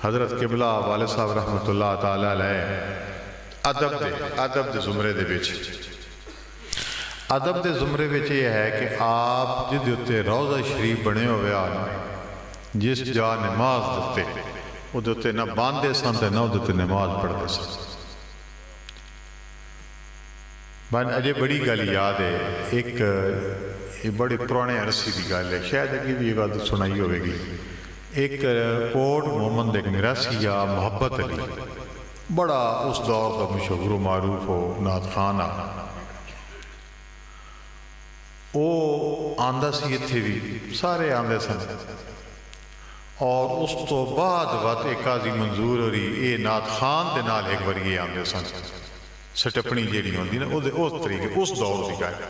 حضرت قبلہ والد صاحب رحمت اللہ تعالی علیہ ادب دے زمرے دے وچ ادب دے زمرے وچ یہ ہے کہ آپ جدے اتے روضہ شریف بنے ہوئے آنا جس جا نماز دیتے وہ دیتے نہ باندھے سن تے نہ دیتے نماز پڑھتے سن. بان اجے بڑی گل یاد ہے، ایک بڑے پرانے عرصے کی گل ہے، شاید اگے بھی یہ بات سنائی ہوئے گی. ایک کوٹ محمد ایک میراسی یا محبت علی بڑا اس دور کا مشہور و معروف ہو نعت خان آ وہ آندہ سی اتھے بھی سارے آندے سن. اور اس تو بعد وقت ایک قاضی منظور ہو رہی اے نعت خان دے نال ایک بار یہ آندے سن سٹپنی جیڑی ہوندی نا اس طریقے اس دور دی گل.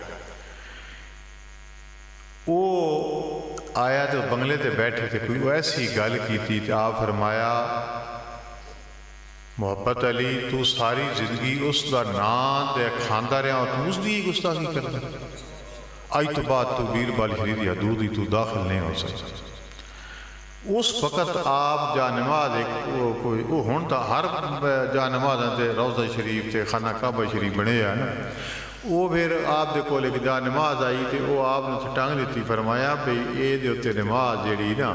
وہ آیا تو بنگلے تے بیٹھے تھے، کوئی ایسی گل کی تھی کہ آپ فرمایا محبت علی تو ساری زندگی اس دا نام دے کھاندہ رہا اور تو اس دی گستاخی کرنا، آئی تو بات تو بیر بال شریف یا دودھی تو داخل نہیں ہو سکتا. اس وقت آپ جا نماز وہ ہون تا ہر جا نماز تے روضہ شریف تے خانہ کعبہ شریف بنے ہے نا، وہ پھر آپ دے کول ایک جا نماز آئی تے وہ آپ نے ٹانگ لیتی، فرمایا بھئی اے دے ہوتے نماز جیڑی نا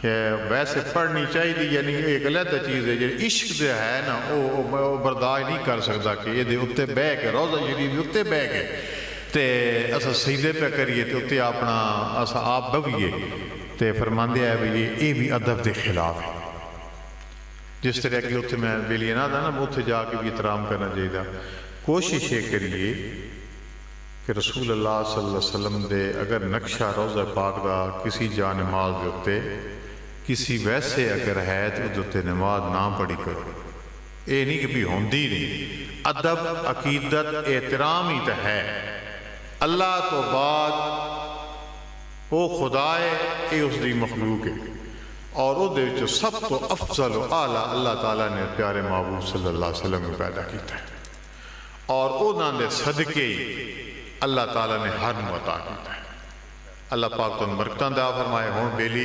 کہ ویسے پڑھنی چاہیے، یعنی ایک علیحدہ چیز ہے جیڑی عشق دے ہے نا وہ برداشت نہیں کر سکتا کہ یہ دے اتے بہ کے روضہ شریف دے اتے بہ کے تے اسا سجدے پہ کریے تے اتے اپنا اسا آپ بویے تے فرماندے ہے بھئی یہ بھی ادب دے خلاف ہے. جس طرح کہ اتنے میں بیلیے نہ تھا نا اتنے جا کے بھی احترام کرنا چاہیے. کوشش یہ کریے کہ رسول اللہ صلی اللہ علیہ وسلم دے اگر نقشہ روضہ پاک دا کسی جا نماز دے اتے کسی ویسے اگر ہے تو دوتے نماز نہ پڑھی کرو. اے نہیں کہ بھی ہوندی نہیں، ادب عقیدت احترام ہی تو ہے. اللہ تو بعد وہ خدا ہے، اے اس دی مخلوق ہے، اور وہ دے جو سب تو افضل و اعلیٰ اللہ تعالیٰ نے پیارے محبوب صلی اللہ علیہ وسلم کو پیدا کیتا ہے، اور انہوں نے صدقے اللہ تعالیٰ نے ہر عطا کیتا ہے. اللہ پاک تو برکتاں دعا فرمائے ہون بیلی